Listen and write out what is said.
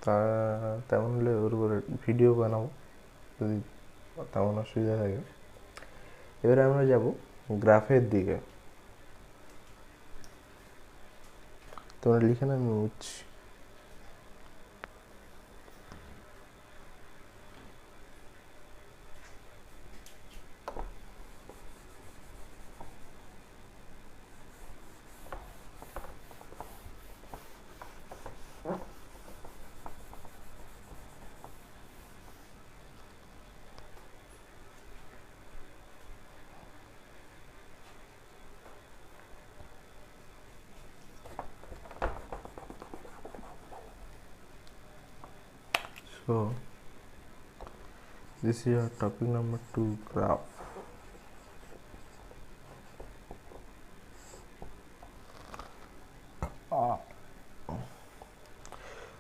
তা তেমন হলে ওর উপরে ভিডিও বানাবো যদি তেমন অসুবিধা থাকে। এবারে আমরা যাব গ্রাফের দিকে। তোমরা লিখে না, আমি বুঝছি। So this is your topic number 2, graph.